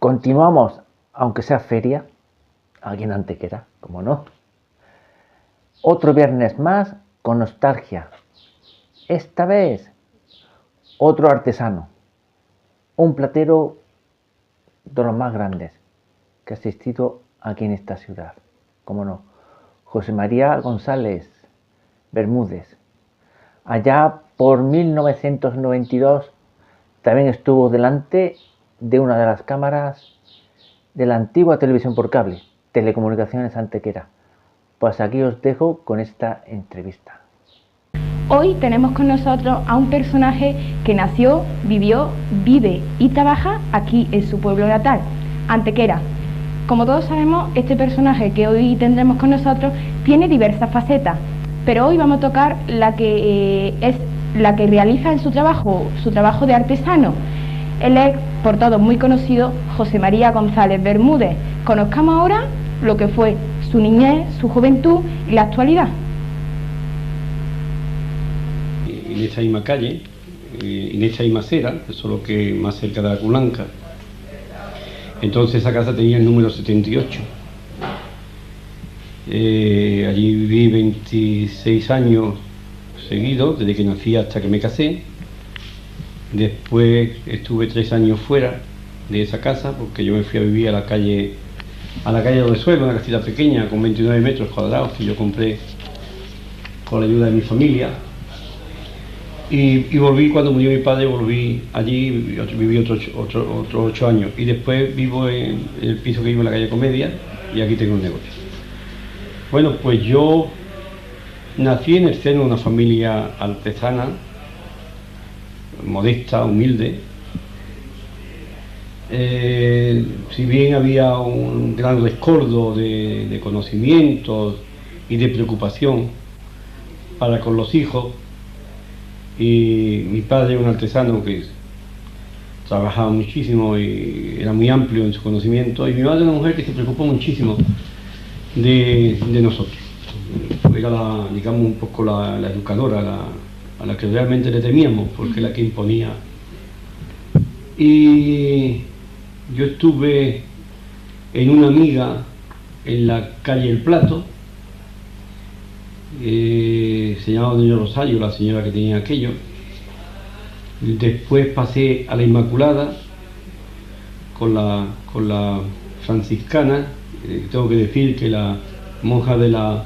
Continuamos, aunque sea feria, aquí en Antequera, como no. Otro viernes más con nostalgia. Esta vez, otro artesano, un platero de los más grandes que ha existido aquí en esta ciudad, como no, José María González Bermúdez. Allá por 1992 también estuvo delante de una de las cámaras de la antigua televisión por cable, Telecomunicaciones Antequera. Pues aquí os dejo con esta entrevista. Hoy tenemos con nosotros a un personaje que nació, vivió, vive y trabaja aquí en su pueblo natal, Antequera. Como todos sabemos, este personaje que hoy tendremos con nosotros tiene diversas facetas, pero hoy vamos a tocar la que realiza en su trabajo de artesano. Él es, por todos muy conocido, José María González Bermúdez. Conozcamos ahora lo que fue su niñez, su juventud y la actualidad. En esta misma calle, en esta misma acera, solo que más cerca de la Culanca. Entonces esa casa tenía el número 78. Allí viví 26 años seguidos, desde que nací hasta que me casé. Después estuve 3 años fuera de esa casa, porque yo me fui a vivir a la calle de Resuelo, una casita pequeña con 29 metros cuadrados que yo compré con la ayuda de mi familia. Y volví, cuando murió mi padre, volví allí, viví otros 8 años. Y después vivo en el piso que vivo en la calle Comedia, y aquí tengo un negocio. Bueno, pues yo nací en el seno de una familia artesana, modesta, humilde. Si bien había un gran rescoldo de conocimientos y de preocupación para con los hijos, y mi padre era un artesano que trabajaba muchísimo y era muy amplio en su conocimiento, y mi madre una mujer que se preocupó muchísimo de nosotros. Era digamos, un poco la educadora, a la que realmente le temíamos, porque es la que imponía. Y yo estuve en una amiga en la calle El Plato, se llamaba Doña Rosario, la señora que tenía aquello. Después pasé a la Inmaculada con la franciscana. Tengo que decir que la monja de la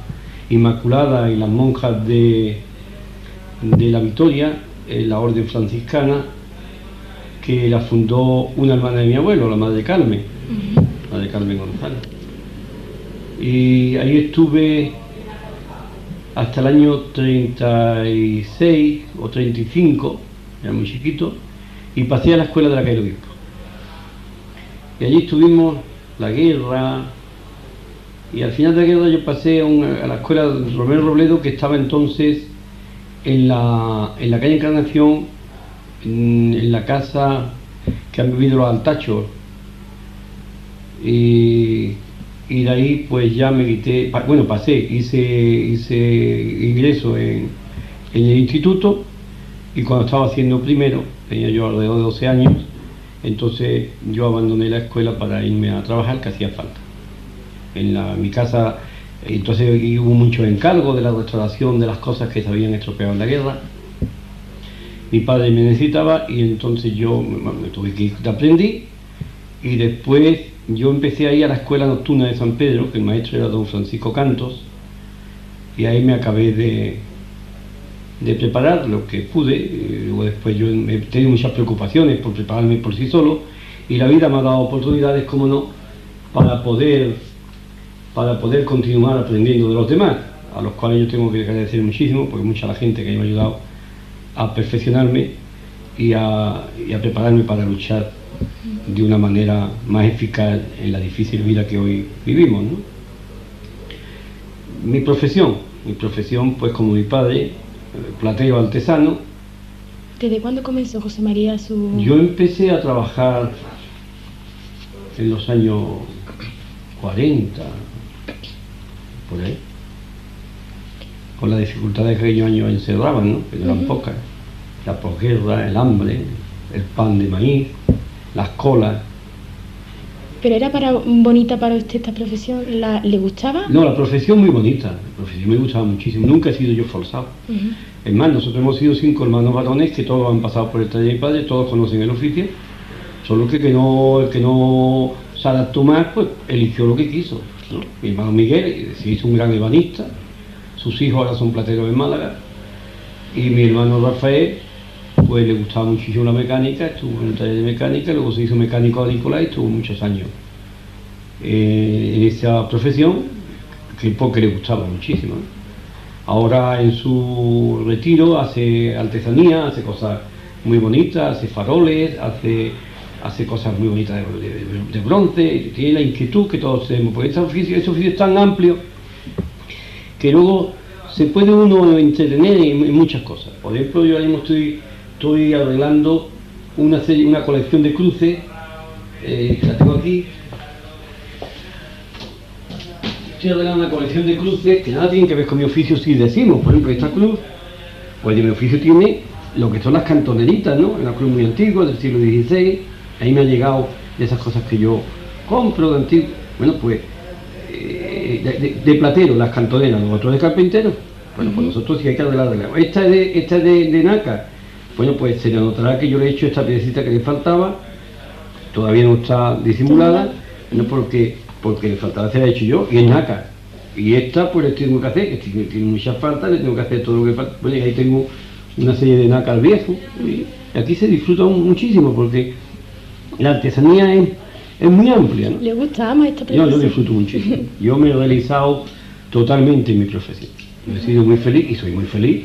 Inmaculada y las monjas de la Victoria, la orden franciscana, que la fundó una hermana de mi abuelo, la madre Carmen, madre Carmen González. Y ahí estuve hasta el año 36 o 35, era muy chiquito, y pasé a la escuela de la calle Obispo. Y allí estuvimos la guerra, y al final de la guerra yo pasé a la escuela de Romero Robledo, que estaba entonces en la calle Encarnación, en la casa que han vivido los Altachos. Y de ahí pues ya me quité, hice ingreso en el instituto, y cuando estaba haciendo primero, tenía yo alrededor de 12 años, entonces yo abandoné la escuela para irme a trabajar, que hacía falta. En mi casa, entonces hubo muchos encargos de la restauración de las cosas que se habían estropeado en la guerra. Mi padre me necesitaba y entonces yo me tuve que ir, aprendí, y después yo empecé a ir a la escuela nocturna de San Pedro, que el maestro era don Francisco Cantos, y ahí me acabé de preparar lo que pude. Luego después yo he tenido muchas preocupaciones por prepararme por sí solo, y la vida me ha dado oportunidades, como no, para poder continuar aprendiendo de los demás, a los cuales yo tengo que agradecer muchísimo, porque mucha la gente que me ha ayudado a perfeccionarme y a prepararme para luchar de una manera más eficaz en la difícil vida que hoy vivimos, ¿no? Mi profesión, pues como mi padre, platero artesano. ¿Desde cuándo comenzó José María su...? Yo empecé a trabajar en los años 40, por ahí, con las dificultades que aquellos años encerraban, ¿no? Que no eran pocas. La posguerra, el hambre, el pan de maíz, las colas, ¿Pero era bonita para usted esta profesión? ¿Le gustaba? No, la profesión muy bonita, la profesión me gustaba muchísimo, nunca he sido yo forzado. Es más, nosotros hemos sido 5 hermanos varones que todos han pasado por el taller de mi padre, todos conocen el oficio, solo que el que no se adaptó más, pues eligió lo que quiso, ¿no? Mi hermano Miguel se hizo un gran ebanista, sus hijos ahora son plateros en Málaga, y mi hermano Rafael, pues le gustaba muchísimo la mecánica, estuvo en el taller de mecánica, luego se hizo mecánico agrícola y estuvo muchos años en esa profesión, porque le gustaba muchísimo, ¿no? Ahora en su retiro hace artesanía, hace cosas muy bonitas, hace faroles, hace cosas muy bonitas de bronce, tiene la inquietud que todos tenemos, porque ese oficio es tan amplio que luego se puede uno entretener en muchas cosas. Por ejemplo, yo ahora mismo estoy arreglando una colección de cruces, que la tengo aquí. Estoy arreglando una colección de cruces que nada tienen que ver con mi oficio si decimos. Por ejemplo, esta cruz, pues de mi oficio tiene lo que son las cantoneritas, ¿no? Una cruz muy antigua del siglo XVI, ahí me ha llegado de esas cosas que yo compro de antiguo. Bueno, pues de platero, las cantoneras, nosotros de carpinteros. Bueno, pues nosotros sí hay que arreglar. Esta es de nácar. Bueno, pues se le notará que yo le he hecho esta piecita que le faltaba, todavía no está disimulada, no porque le faltaba, se la he hecho yo, y es nácar. Y esta pues le tengo que hacer, que tiene muchas faltas, le tengo que hacer todo lo que falta. Bueno, y ahí tengo una serie de nácar viejo, y aquí se disfruta muchísimo, porque la artesanía es muy amplia, ¿no? ¿Le gusta más esta profesión? Yo disfruto muchísimo. Yo me he realizado totalmente en mi profesión. He sido muy feliz y soy muy feliz.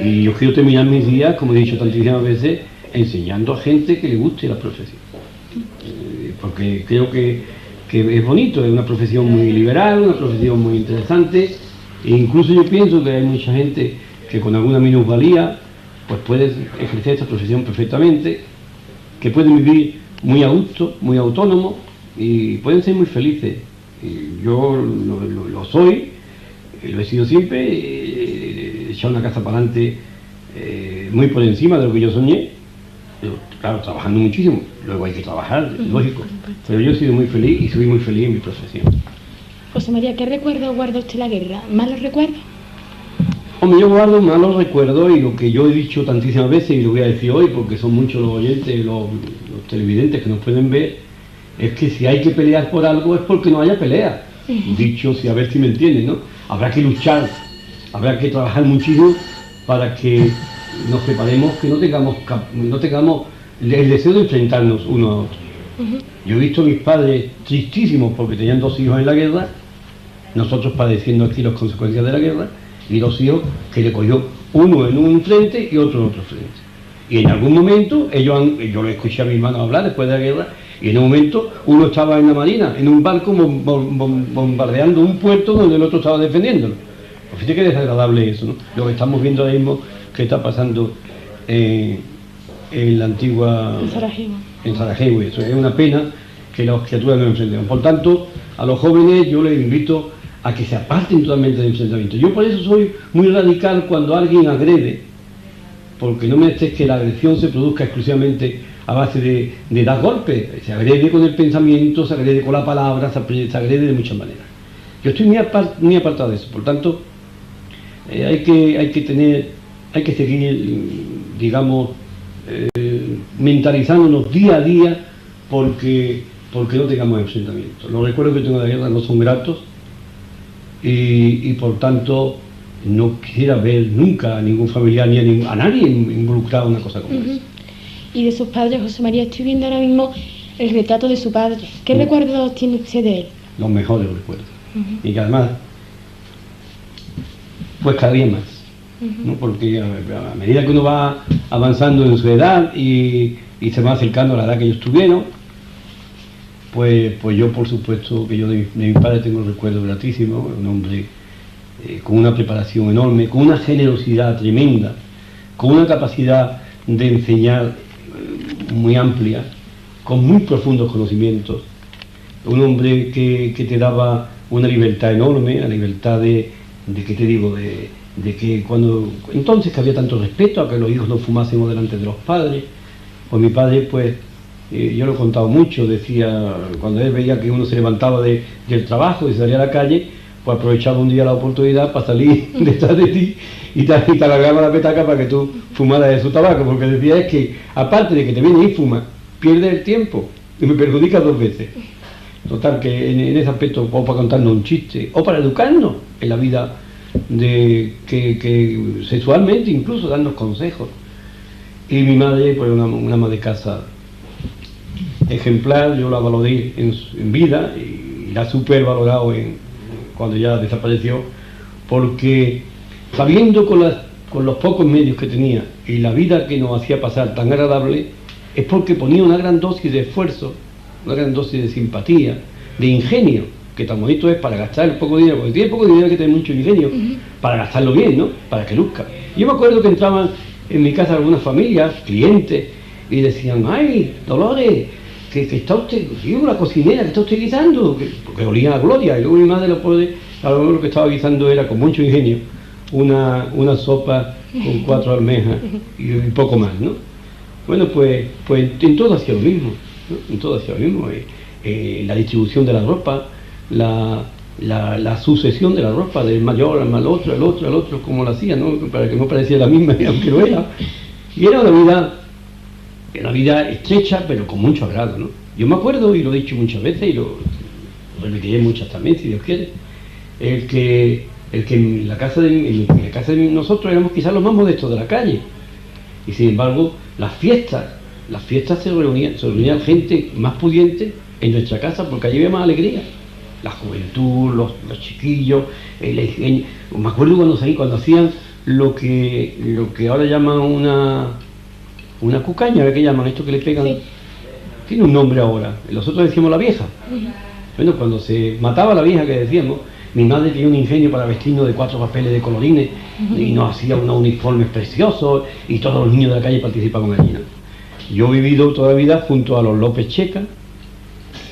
Y yo quiero terminar mis días, como he dicho tantísimas veces, enseñando a gente que le guste la profesión. Porque creo que es bonito, es una profesión muy liberal, una profesión muy interesante. E incluso yo pienso que hay mucha gente que con alguna minusvalía pues puede ejercer esta profesión perfectamente, que pueden vivir muy a gusto, muy autónomos y pueden ser muy felices. Y yo lo soy, lo he sido siempre, he echado una casa para adelante muy por encima de lo que yo soñé, pero, claro, trabajando muchísimo, luego hay que trabajar, lógico, pero yo he sido muy feliz y soy muy feliz en mi profesión. José María, ¿qué recuerdos guarda usted la guerra? ¿Malos recuerdos? Hombre, yo guardo malos recuerdos y lo que yo he dicho tantísimas veces y lo voy a decir hoy porque son muchos los oyentes, los televidentes que nos pueden ver, es que si hay que pelear por algo es porque no haya pelea. Dicho, si a ver si me entienden, ¿no? Habrá que luchar, habrá que trabajar muchísimo para que nos preparemos, que no tengamos el deseo de enfrentarnos uno a otro. Yo he visto a mis padres tristísimos porque tenían 2 hijos en la guerra, nosotros padeciendo aquí las consecuencias de la guerra, y 2 hijos que le cogió uno en un frente y otro en otro frente. Y en algún momento, yo lo escuché a mi hermano hablar después de la guerra, y en un momento uno estaba en la marina, en un barco bombardeando un puerto donde el otro estaba defendiéndolo. Pues fíjate que desagradable eso, ¿no? Lo que estamos viendo ahora mismo que está pasando en la antigua... En Sarajevo. Eso es una pena que las criaturas no enfrenten. Por tanto, a los jóvenes yo les invito a que se aparten totalmente del enfrentamiento. Yo por eso soy muy radical cuando alguien agrede, porque no me estés que la agresión se produzca exclusivamente a base de dar golpes. Se agrede con el pensamiento, se agrede con la palabra, se agrede de muchas maneras. Yo estoy muy apartado de eso. Por tanto, hay que seguir, digamos, mentalizándonos día a día porque no tengamos enfrentamientos. Los recuerdos que tengo de la guerra no son gratos y por tanto no quisiera ver nunca a ningún familiar ni a nadie involucrado en una cosa como esa. Y de sus padres, José María, estoy viendo ahora mismo el retrato de su padre. ¿Qué recuerdos tiene usted de él? Los mejores recuerdos. Y que además, pues cada día más. ¿No? Porque a medida que uno va avanzando en su edad y se va acercando a la edad que ellos tuvieron, pues yo por supuesto que yo de mi padre tengo un recuerdo gratísimo, un hombre con una preparación enorme, con una generosidad tremenda, con una capacidad de enseñar muy amplia, con muy profundos conocimientos, un hombre que te daba una libertad enorme, la libertad de ¿qué te digo?, de que entonces que había tanto respeto a que los hijos no fumásemos delante de los padres, pues mi padre pues yo lo he contado mucho, decía, cuando él veía que uno se levantaba del trabajo y salía a la calle, pues aprovechaba un día la oportunidad para salir detrás de ti y te alargaba la petaca para que tú fumaras de su tabaco, porque decía es que, aparte de que te viene y fuma, pierdes el tiempo y me perjudicas 2 veces. Total, que en ese aspecto, o para contarnos un chiste, o para educarnos en la vida, que sexualmente incluso darnos consejos. Y mi madre, pues una ama de casa ejemplar, yo la valoré en vida y la super valorado cuando ya desapareció, porque sabiendo con los pocos medios que tenía y la vida que nos hacía pasar tan agradable, es porque ponía una gran dosis de esfuerzo, una gran dosis de simpatía, de ingenio, que tan bonito es para gastar el poco dinero, porque tiene poco dinero hay que tener mucho ingenio, para gastarlo bien, ¿no? Para que luzca. Yo me acuerdo que entraban en mi casa algunas familias, clientes, y decían, ¡ay, Dolores! Que está usted, digo, la cocinera, que está usted guisando, porque olía a gloria, y luego mi madre lo que estaba guisando era con mucho ingenio, una sopa con 4 almejas y poco más, ¿no? Bueno, pues en todo hacía lo mismo, ¿no? En todo hacía lo mismo, la distribución de la ropa, la sucesión de la ropa, del mayor al otro, el otro, como lo hacía, ¿no? Para que no pareciera la misma, aunque lo era. Y era una vida estrecha, pero con mucho agrado, ¿no? Yo me acuerdo, y lo he dicho muchas veces, y lo repetiré muchas también, si Dios quiere, el que en la casa de nosotros éramos quizás los más modestos de la calle, y sin embargo las fiestas se reunían gente más pudiente en nuestra casa, porque allí había más alegría, la juventud, los chiquillos, el ingenio. Me acuerdo cuando hacían lo que ahora llaman una cucaña, que llaman esto que le pegan, sí. Tiene un nombre ahora, nosotros decíamos la vieja. Bueno, cuando se mataba la vieja, que decíamos, mi madre tenía un ingenio para vestirnos de 4 papeles de colorines y nos hacía unos uniformes preciosos y todos los niños de la calle participaban allí, ¿no? Yo he vivido toda la vida junto a los López Checa,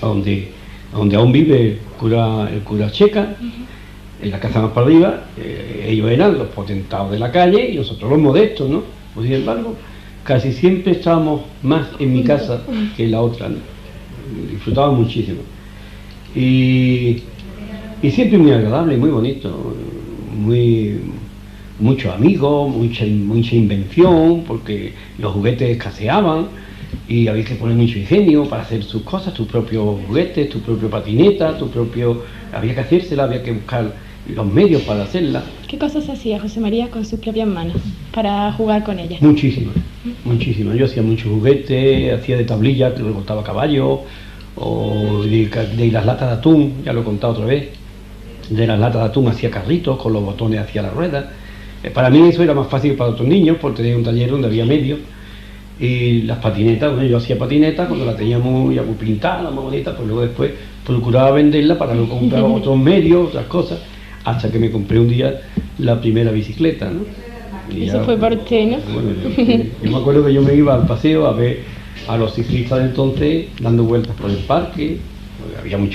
donde aún vive el cura Checa, en la casa más para arriba. Ellos eran los potentados de la calle y nosotros los modestos, ¿no? Pues sin embargo, casi siempre estábamos más en mi casa que en la otra, ¿no? Disfrutaba muchísimo. Y siempre muy agradable, muy bonito, muchos amigos, mucha invención, porque los juguetes escaseaban y había que poner mucho ingenio para hacer sus cosas, tus propios juguetes, tu propio patineta, había que hacérsela, había que buscar los medios para hacerla. ¿Qué cosas hacía José María con sus propias manos para jugar con ellas? Muchísimas. Yo hacía muchos juguetes, hacía de tablillas, que le contaba caballos, o de las latas de atún, ya lo he contado otra vez. De las latas de atún hacía carritos, con los botones hacía las ruedas. Para mí eso era más fácil para otros niños, porque tenía un taller donde había medios. Y las patinetas, bueno, yo hacía patinetas cuando la teníamos ya muy pintada, más bonita, pues luego después procuraba venderla para no comprar otros medios, otras cosas, hasta que me compré un día la primera bicicleta, ¿no? Y eso fue por usted, ¿no? Bueno, yo me acuerdo que yo me iba al paseo a ver a los ciclistas de entonces dando vueltas por el parque, había muy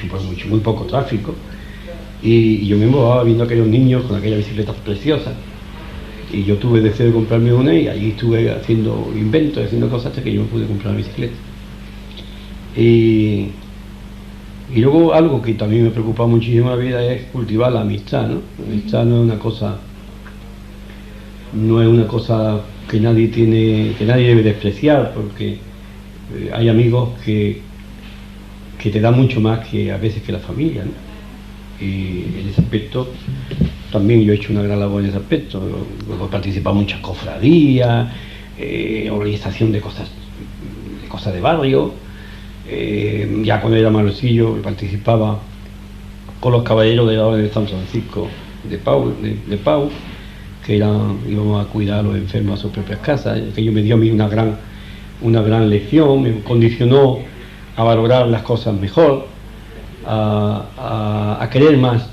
poco tráfico, y yo me movaba viendo a aquellos niños con aquellas bicicletas preciosas. Y yo tuve deseo de comprarme una y allí estuve haciendo inventos, haciendo cosas hasta que yo me pude comprar una bicicleta. Y luego algo que también me preocupa muchísimo en la vida es cultivar la amistad, ¿no? La amistad no es una cosa que nadie debe despreciar, porque hay amigos que te dan mucho más que a veces que la familia, ¿no? Y en ese aspecto también yo he hecho una gran labor en ese aspecto. He participado en muchas cofradías, organización de cosas de barrio. Ya cuando era mayorcillo participaba con los caballeros de la Orden de San Francisco de Pau, que íbamos a cuidar a los enfermos a sus propias casas. Aquello me dio a mí una gran lección, me condicionó a valorar las cosas mejor, a querer más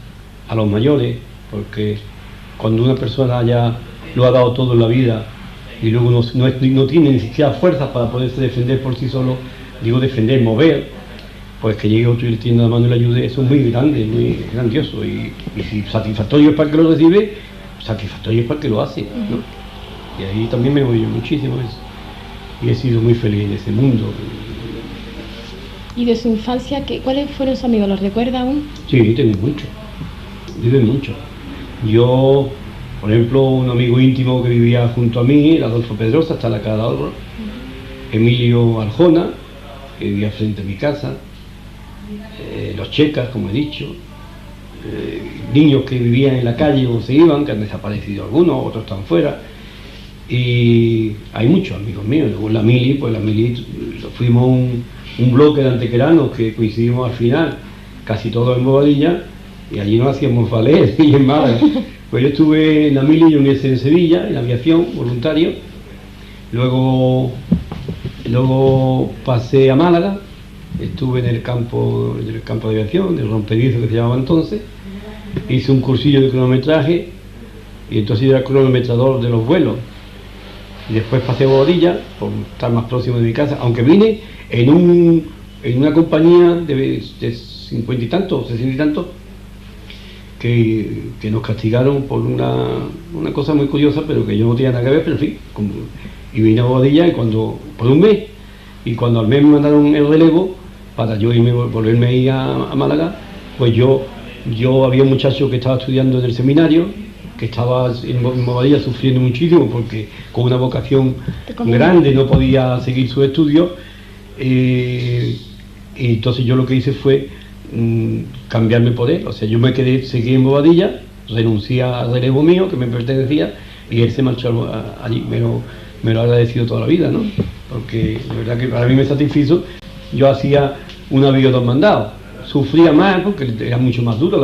a los mayores, porque cuando una persona ya lo ha dado todo en la vida y luego no tiene ni siquiera fuerzas para poderse defender por sí solo, mover, pues que llegue otro y le tienda la mano y le ayude, eso es muy grande, muy grandioso, y si satisfactorio es para el que lo recibe, satisfactorio es para el que lo hace, ¿no? Y ahí también me movió muchísimo eso, y he sido muy feliz en ese mundo. ¿Y de su infancia, cuáles fueron sus amigos? ¿Los recuerda aún? Sí, tengo mucho, viven mucho. Yo, por ejemplo, un amigo íntimo que vivía junto a mí, era Adolfo Pedrosa, está en la Cara Ahorro, Emilio Arjona, que vivía frente a mi casa, los checas, como he dicho, niños que vivían en la calle o se iban, que han desaparecido algunos, otros están fuera, y hay muchos amigos míos. Luego la Mili fuimos un bloque de antequeranos que coincidimos al final, casi todos en Bobadilla, y allí nos hacíamos valer y en Málaga. Pues yo estuve en la Mili y en Sevilla, en la aviación, voluntario, luego pasé a Málaga, estuve en el campo de aviación, del rompedizo que se llamaba entonces, hice un cursillo de cronometraje y entonces yo era cronometrador de los vuelos. Y después pasé a Bobadilla, por estar más próximo de mi casa, aunque vine en una compañía de 50 y tantos, 60 y tantos, que nos castigaron por una cosa muy curiosa, pero que yo no tenía nada que ver, pero en fin, y vine a Bobadilla por un mes, y cuando al mes me mandaron el relevo, para yo volverme a ir a Málaga, pues yo había un muchacho que estaba estudiando en el seminario, que estaba en Bobadilla sufriendo muchísimo porque con una vocación grande no podía seguir sus estudios, y entonces yo lo que hice fue cambiarme por él. O sea, yo seguí en Bobadilla, renuncié al relevo mío que me pertenecía y él se marchó allí. Me lo ha agradecido toda la vida, ¿no? Porque la verdad que para mí me satisfizo. Yo hacía una vida dos mandados, sufría más porque era mucho más duro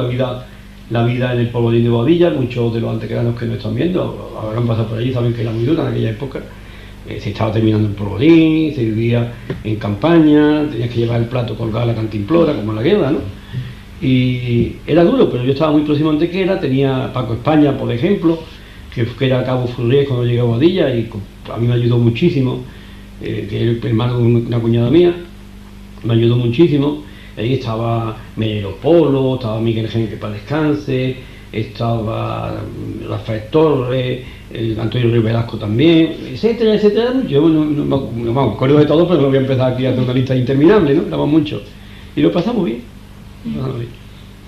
la vida en el polvorín de Bobadilla. Muchos de los antequeranos que nos están viendo habrán pasado por allí, saben que era muy dura en aquella época. Se estaba terminando el polvorín, se vivía en campaña, tenías que llevar el plato colgado a la cantimplora, como en la guerra, ¿no? Y era duro, pero yo estaba muy próximo a Antequera, tenía Paco España, por ejemplo, que era cabo Furriés cuando llegué a Bobadilla, y a mí me ayudó muchísimo, que es el hermano de una cuñada mía, me ayudó muchísimo. Ahí estaba Melero Polo, estaba Miguel Genque para descanse, estaba Rafael Torres, Antonio Ruiz Velasco también, etcétera, etcétera. Yo no me acuerdo de todo, pero no voy a empezar aquí a hacer una lista interminable, ¿no? Éramos muchos. Y lo pasamos bien.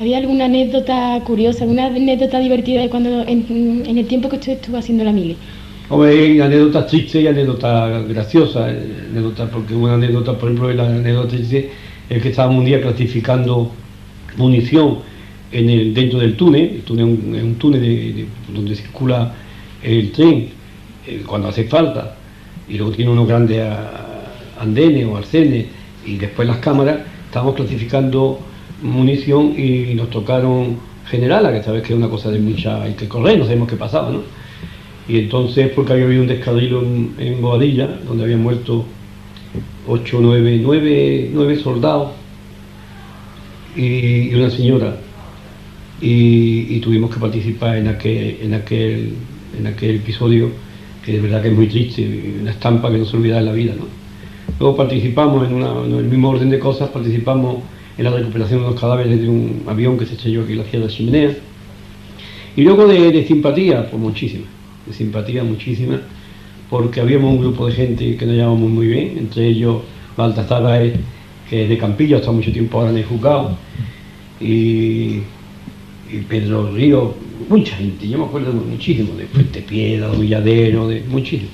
¿Había alguna anécdota curiosa, alguna anécdota divertida de cuando en el tiempo que usted estuvo haciendo la mili? Hombre, hay anécdotas tristes y anécdotas graciosas. Porque una anécdota, por ejemplo, la anécdota triste es que estábamos un día clasificando munición dentro del túnel. El túnel es un túnel donde circula el tren cuando hace falta, y luego tiene unos grandes andenes o arcenes, y después las cámaras. Estábamos clasificando munición y nos tocaron Generala, que sabes que es una cosa de mucha, hay que correr, no sabemos qué pasaba, ¿no? Y entonces, porque había habido un descarrilo en Bobadilla, donde habían muerto 9 soldados y una señora, y tuvimos que participar en aquel episodio, que de verdad que es muy triste, una estampa que no se olvida en la vida, ¿no? Luego participamos en el mismo orden de cosas, participamos en la recuperación de los cadáveres de un avión que se estrelló aquí en la Sierra de Chimenea. Y luego de simpatía, pues muchísima, porque habíamos un grupo de gente que nos llevábamos muy bien, entre ellos Baltasar Baez, que es de Campillo, ha estado mucho tiempo ahora en el juzgado, y Pedro Río, mucha gente, yo me acuerdo muchísimo, de Fuentepiedra, de Villadero, de muchísimo.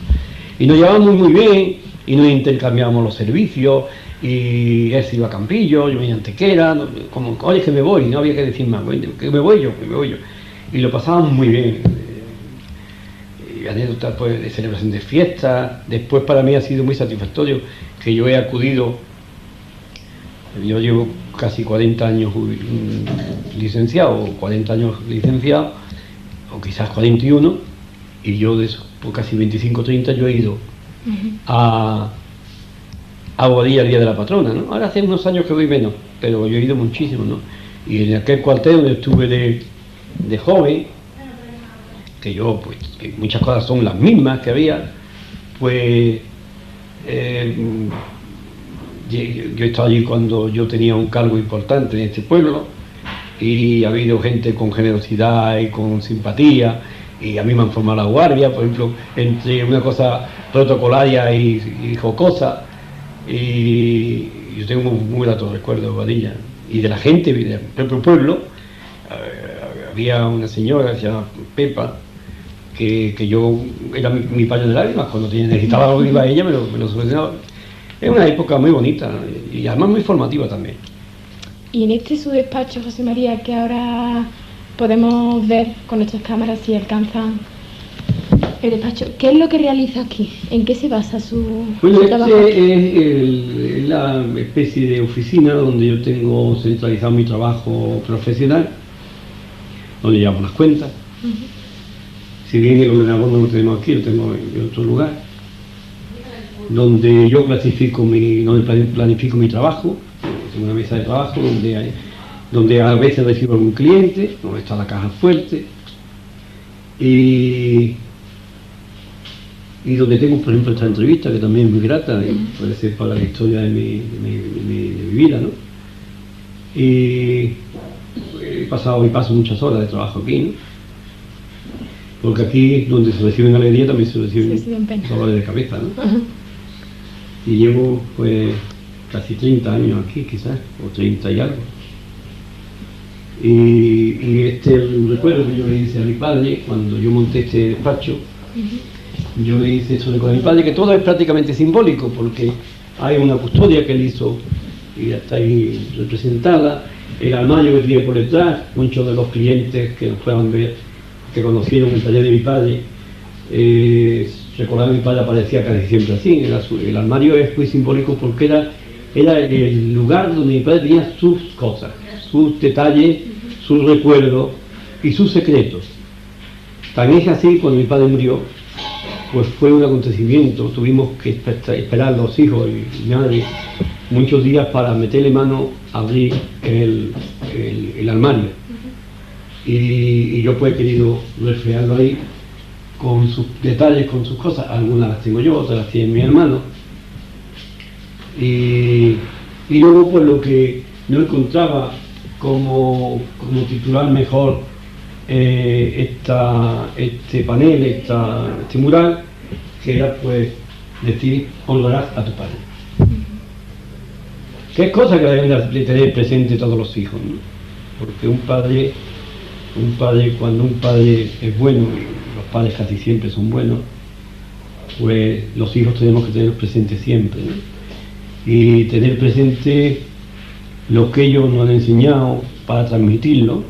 Y nos llevábamos muy bien, y nos intercambiábamos los servicios, y él se iba a Campillo, yo venía a Antequera, como, oye, que me voy, no había que decir más, que me voy yo. Y lo pasábamos muy bien. Y anécdotas pues, de celebración de fiestas. Después para mí ha sido muy satisfactorio que yo he acudido, yo llevo casi 40 años licenciado, o quizás 41, y yo de esos, por casi 25 o 30 yo he ido a Bobadilla el día de la patrona, ¿no? Ahora hace unos años que voy menos, pero yo he ido muchísimo, ¿no? Y en aquel cuartel donde estuve de joven, que yo, pues, que muchas cosas son las mismas que había, pues yo estaba allí cuando yo tenía un cargo importante en este pueblo, y ha habido gente con generosidad y con simpatía, y a mí me han formado la guardia, por ejemplo, entre una cosa protocolaria y jocosa. Y yo tengo muy gratos recuerdos de Boadilla y de la gente del propio pueblo. Había una señora que se llama Pepa, que yo era mi paño de lágrimas. Cuando necesitaba algo, iba a ella, me lo solucionaba. Es una época muy bonita y además muy formativa también. Y en este su despacho, José María, que ahora podemos ver con nuestras cámaras si alcanzan el despacho, ¿qué es lo que realiza aquí? ¿En qué se basa su trabajo? Es la especie de oficina donde yo tengo centralizado mi trabajo profesional, donde llevamos las cuentas. Si bien el ordenador no lo tenemos aquí, lo tengo en otro lugar, donde yo donde planifico mi trabajo. Tengo una mesa de trabajo donde a veces recibo algún cliente, donde está la caja fuerte, y donde tengo, por ejemplo, esta entrevista, que también es muy grata, y puede ser para la historia de mi vida, ¿no? Y paso muchas horas de trabajo aquí, ¿no? Porque aquí, donde se reciben alegría, también se reciben dolores de cabeza, ¿no? Y llevo, pues, casi 30 años aquí, quizás, o 30 y algo. Y este es un recuerdo que yo le hice a mi padre cuando yo monté este despacho. Yo le hice eso a mi padre, que todo es prácticamente simbólico, porque hay una custodia que él hizo y ya está ahí representada, el armario que tiene por detrás. Muchos de los clientes que nos puedan ver, que conocieron el taller de mi padre, recordar a mi padre aparecía casi siempre así. El armario es muy simbólico porque era el lugar donde mi padre tenía sus cosas, sus detalles, sus recuerdos y sus secretos. Tan es así, cuando mi padre murió, pues fue un acontecimiento. Tuvimos que esperar los hijos y mi madre muchos días para meterle mano a abrir el armario. Y yo pues he querido reflejarlo ahí con sus detalles, con sus cosas. Algunas las tengo yo, otras las tiene mi hermano. Y luego pues lo que no encontraba como titular mejor este panel, este mural, que era pues decir: honrarás a tu padre. Que es cosa que deben de tener presente todos los hijos, ¿no? Porque cuando un padre es bueno, y los padres casi siempre son buenos, pues los hijos tenemos que tener presente siempre, ¿no? Y tener presente lo que ellos nos han enseñado para transmitirlo,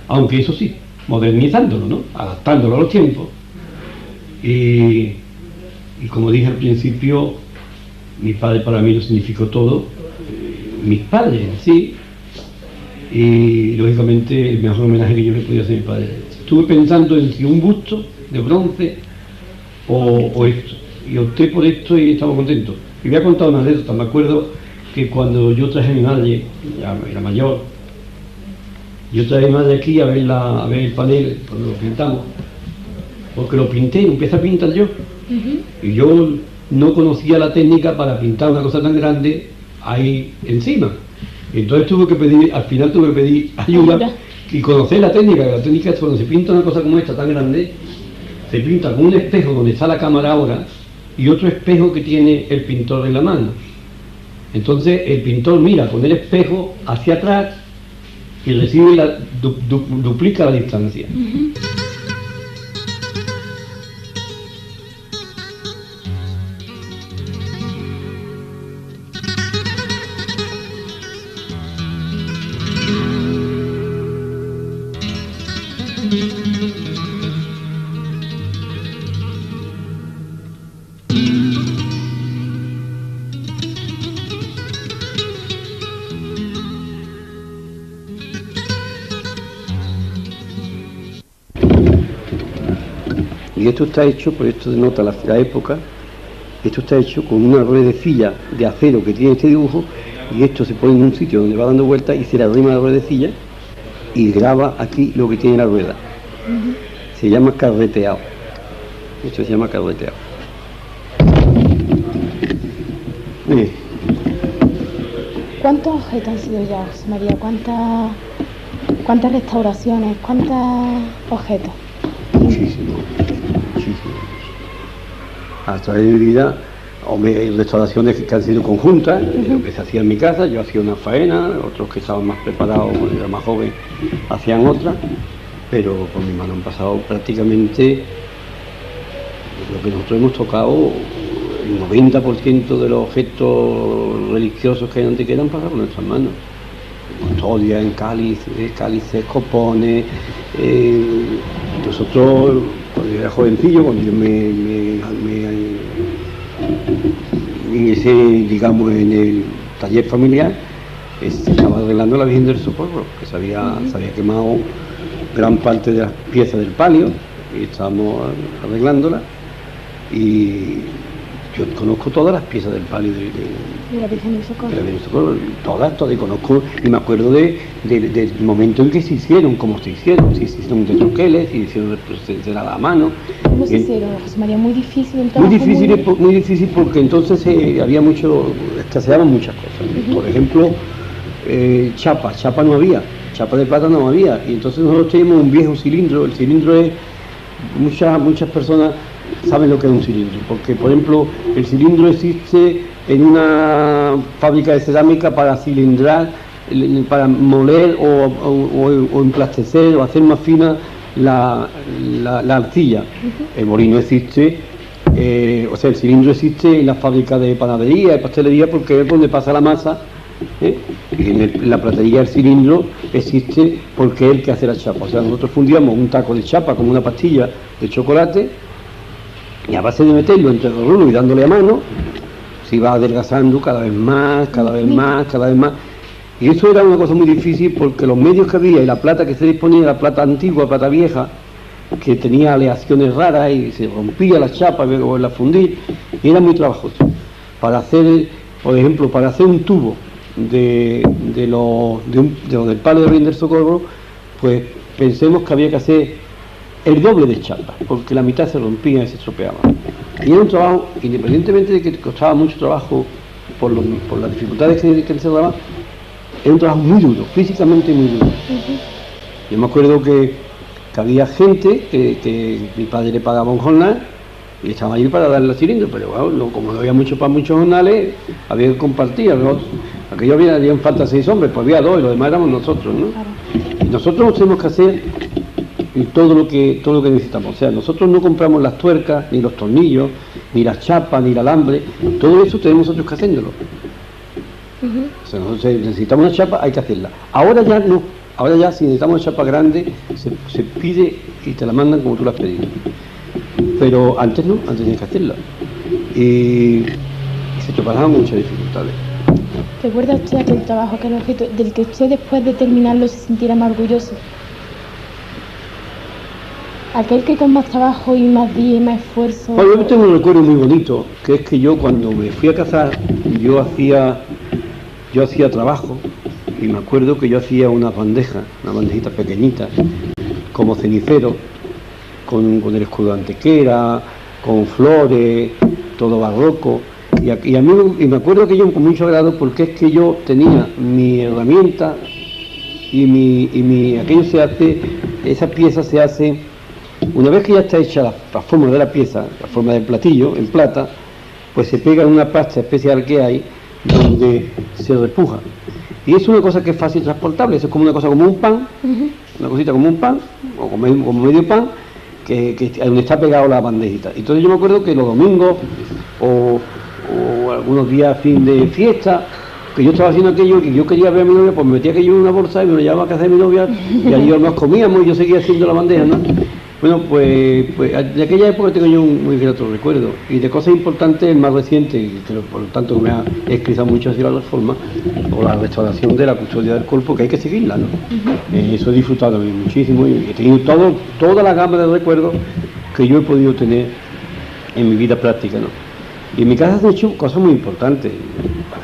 aunque eso sí, modernizándolo, ¿no? Adaptándolo a los tiempos. Y como dije al principio, mi padre para mí lo significó todo, mis padres en sí, y lógicamente el mejor homenaje que yo le podía hacer a mi padre. Estuve pensando en si un busto de bronce o esto, y opté por esto y estaba contento. Y voy a contar una anécdota. Me acuerdo que cuando yo traje a mi madre, ya era mayor, yo traje a mi madre aquí a ver el panel cuando lo pintamos, porque lo pinté, lo empecé a pintar yo. Y yo no conocía la técnica para pintar una cosa tan grande ahí encima. Entonces al final tuve que pedir ayuda y conocer la técnica. La técnica es cuando se pinta una cosa como esta tan grande, se pinta con un espejo donde está la cámara ahora y otro espejo que tiene el pintor en la mano. Entonces el pintor mira con el espejo hacia atrás y recibe duplica la distancia. Y esto está hecho, por esto denota la época, esto está hecho con una ruedecilla de acero que tiene este dibujo, y esto se pone en un sitio donde va dando vueltas y se le arrima la ruedecilla y graba aquí lo que tiene la rueda. Se llama carreteado. Esto se llama carreteado. ¿Cuántos objetos han sido ya, José María? ¿Cuántas restauraciones? ¿Cuántos objetos? Muchísimo. A través de mi vida restauraciones que han sido conjuntas, lo que se hacía en mi casa, yo hacía una faena, otros que estaban más preparados, cuando era más joven, hacían otra, pero por mi mano han pasado prácticamente lo que nosotros hemos tocado, el 90% de los objetos religiosos que hay en Antequera han pasado por nuestras manos. Custodia en cálices, copones. Nosotros, cuando yo era jovencillo, cuando yo me ingresé, digamos, en el taller familiar, estaba arreglando la Virgen del Socorro, que se había quemado gran parte de las piezas del palio, y estábamos arreglándola, y yo conozco todas las piezas del palio de la Virgen del Socorro. De la Virgen del Socorro, todas, y conozco, y me acuerdo del momento en que se hicieron, cómo se hicieron, si se hicieron de troqueles, si se hicieron de la mano. ¿Cómo se hicieron, José María? Muy difícil el trabajo. Muy difícil porque entonces escaseaban muchas cosas. Por ejemplo, chapa no había, chapa de plata no había, y entonces nosotros teníamos un viejo cilindro. El cilindro es, muchas personas saben lo que es un cilindro, porque por ejemplo el cilindro existe en una fábrica de cerámica para cilindrar, para moler o emplastecer o hacer más fina la arcilla. El molino existe, o sea, el cilindro existe en la fábrica de panadería, de pastelería, porque es donde pasa la masa. Y en la platería el cilindro existe porque es el que hace la chapa. O sea, nosotros fundíamos un taco de chapa como una pastilla de chocolate, y a base de meterlo entre los rulos y dándole a mano, se iba adelgazando cada vez más. Y eso era una cosa muy difícil porque los medios que había y la plata que se disponía, la plata antigua, plata vieja, que tenía aleaciones raras y se rompía la chapa o volverla a fundir, y era muy trabajoso. Para hacer, por ejemplo, para hacer un tubo del palo de Virgen del Socorro, pues pensemos que había que hacer el doble de chapa, porque la mitad se rompía y se estropeaba. Y era un trabajo, independientemente de que costaba mucho trabajo por las dificultades que se daba, era un trabajo muy duro, físicamente muy duro. Yo me acuerdo que había gente que mi padre le pagaba un jornal y estaba allí para darle el cilindro, pero bueno, como no había mucho para muchos jornales, había que compartir. Aquello habían falta 6 hombres, pues había 2 y los demás éramos nosotros, ¿no? Claro. Y nosotros tenemos que hacer todo lo que necesitamos. O sea, nosotros no compramos las tuercas, ni los tornillos, ni las chapas, ni el alambre. Todo eso tenemos nosotros que hacerlo. O sea, nosotros necesitamos una chapa, hay que hacerla. Ahora ya no. Ahora ya si necesitamos una chapa grande, se pide y te la mandan como tú la has pedido. Pero antes no, antes tenías que hacerla. Y se te pasaban muchas dificultades. ¿Recuerda usted aquel trabajo, aquel objeto del que usted después de terminarlo se sintiera más orgulloso? Aquel que con más trabajo y más día y más esfuerzo... Bueno, yo tengo un recuerdo muy bonito, que es que yo cuando me fui a casar, yo hacía trabajo, y me acuerdo que yo hacía una bandejita pequeñita, como cenicero, con el escudo de Antequera, con flores, todo barroco, y me acuerdo que yo con mucho agrado, porque es que yo tenía mi herramienta y aquello se hace, esa pieza se hace, una vez que ya está hecha la forma de la pieza, la forma del platillo, en plata, pues se pega en una pasta especial que hay, donde se repuja. Y es una cosa que es fácil transportable, es como una cosa como un pan, una cosita como un pan, o como medio pan, que donde está pegado la bandejita. Entonces yo me acuerdo que los domingos, o algunos días fin de fiesta, que yo estaba haciendo aquello y yo quería ver a mi novia, pues me metía aquello en una bolsa y me lo llevaba a casa de mi novia, y allí nos comíamos y yo seguía haciendo la bandeja, ¿no? Bueno, pues de aquella época tengo yo un muy grato recuerdo, y de cosas importantes, el más reciente, que por lo tanto me ha escrito mucho hacia la reforma, o la restauración de la custodia del cuerpo, que hay que seguirla, ¿no? Eso he disfrutado muchísimo, y he tenido toda la gama de recuerdos que yo he podido tener en mi vida práctica, ¿no? Y en mi casa se han hecho cosas muy importantes,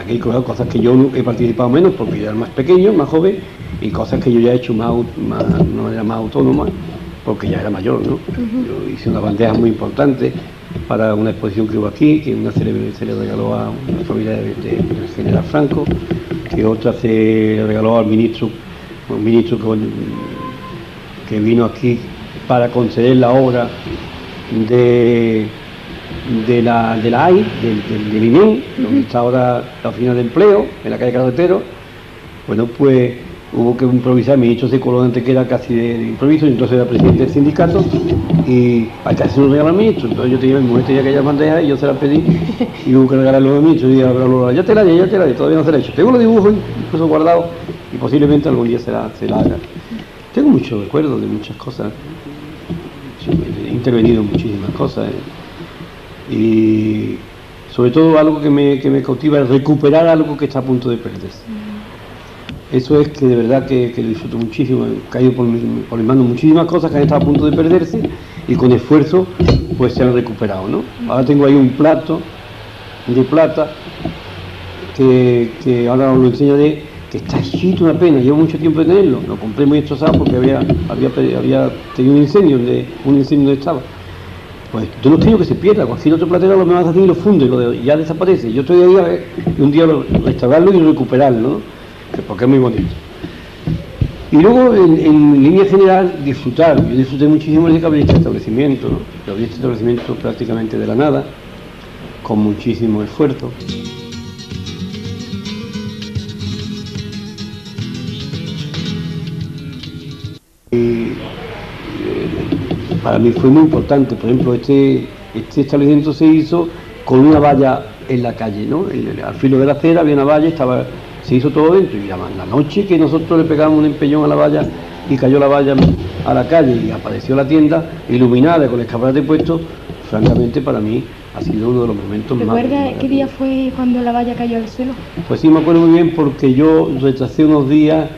aquí hay cosas que yo he participado menos porque yo era más pequeño, más joven, y cosas que yo ya he hecho de una manera más autónoma, porque ya era mayor, ¿no? Yo hice una bandeja muy importante para una exposición que hubo aquí, que una se le regaló a una familia del general Franco, que otra se regaló al ministro, un ministro que vino aquí para conceder la obra de de la AI, del INEM, donde está ahora la oficina de empleo, en la calle Carretero. Bueno, pues hubo que improvisar, mi hecho se coló antes que era casi de improviso, y entonces era presidente del sindicato, y hasta se nos regaló al ministro. Entonces yo tenía, mi mujer tenía aquella bandeja y yo se la pedí, y hubo que regalarlo al ministro, y dije, ya te la di, todavía no se la he hecho. Tengo los dibujos incluso guardados, y posiblemente algún día se la haga. Tengo muchos recuerdos de muchas cosas, he intervenido en muchísimas cosas, y sobre todo algo que me cautiva es recuperar algo que está a punto de perderse. Eso es que de verdad que lo disfruto muchísimo. He caído por mi mano muchísimas cosas que han estado a punto de perderse y con esfuerzo pues se han recuperado, ¿no? Ahora tengo ahí un plato de plata que ahora os lo enseñaré, que está hechito una pena, llevo mucho tiempo de tenerlo, lo compré muy destrozado porque había tenido un incendio donde estaba. Pues yo no quiero que se pierda, cualquier otro platero lo me va a hacer y lo funde y ya desaparece. Yo estoy ahí a ver, y un día restaurarlo y recuperarlo, ¿no? Porque es muy bonito. Y luego, en línea general, disfrutar. Yo disfruté muchísimo de que abrí este establecimiento, ¿no? Yo abrí este establecimiento prácticamente de la nada, con muchísimo esfuerzo. Y para mí fue muy importante. Por ejemplo, este establecimiento se hizo con una valla en la calle, ¿no? Al filo de la acera había una valla, se hizo todo dentro, y la noche que nosotros le pegamos un empellón a la valla y cayó la valla a la calle y apareció la tienda iluminada con el escaparate puesto, francamente para mí ha sido uno de los momentos más... ¿Recuerda qué día fue cuando la valla cayó al suelo? Pues sí, me acuerdo muy bien, porque yo retrasé unos días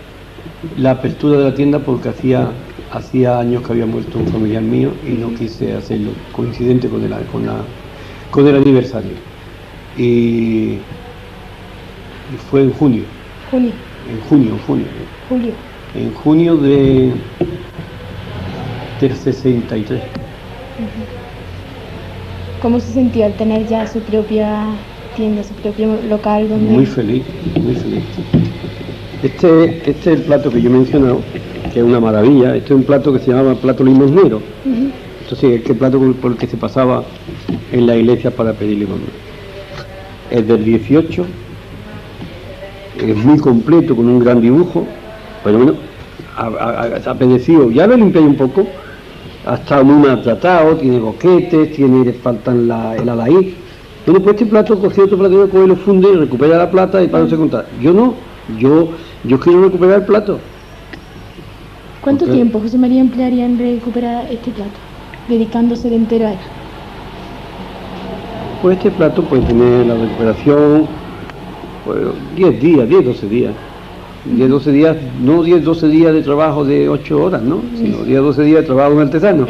la apertura de la tienda porque hacía años que había muerto un familiar mío y no quise hacerlo coincidente con el aniversario. Y fue en junio. Junio. Julio. En junio del 63. ¿Cómo se sintió al tener ya su propia tienda, su propio local donde...? Muy feliz, muy feliz. Este es el plato que yo he mencionado, que es una maravilla. Este es un plato que se llamaba plato limosnero. Entonces, este plato por el que se pasaba en la iglesia para pedir limosna. Es del 18, es muy completo, con un gran dibujo, pero bueno, ha apetecido, ya lo limpié un poco, ha estado muy maltratado, tiene boquetes, le faltan el alaí. Bueno, pues este plato, cogió otro platero, coge, lo funde, recupera la plata y para no se contar. Yo no, yo quiero recuperar el plato. ¿Cuánto tiempo José María emplearía en recuperar este plato, dedicándose de entero a él? Pues este plato puede tener la recuperación, pues 10 días, 12 días. 12 días, no 12 días de trabajo de 8 horas, ¿no? Sino 12 días de trabajo en artesano.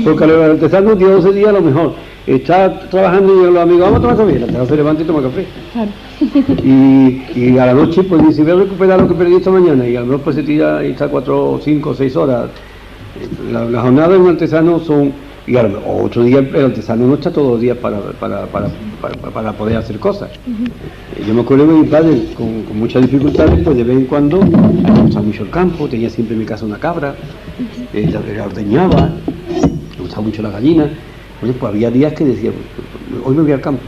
Porque el artesano 12 días a lo mejor. Está trabajando y los amigos, vamos a tomar café, el artesano se levanta y toma café. Claro. Y a la noche, pues dice, voy a recuperar lo que perdí esta mañana, y a lo mejor pues se tira y está 4, 5, 6 horas. Las jornadas de un artesano son, y a lo mejor otro día el artesano no está todos los días para poder hacer cosas. Yo me acuerdo de mi padre con muchas dificultades, pues de vez en cuando me gustaba mucho el campo, tenía siempre en mi casa una cabra, la ordeñaba, me gustaba mucho la gallina. Bueno, pues había días que decía, hoy me voy al campo.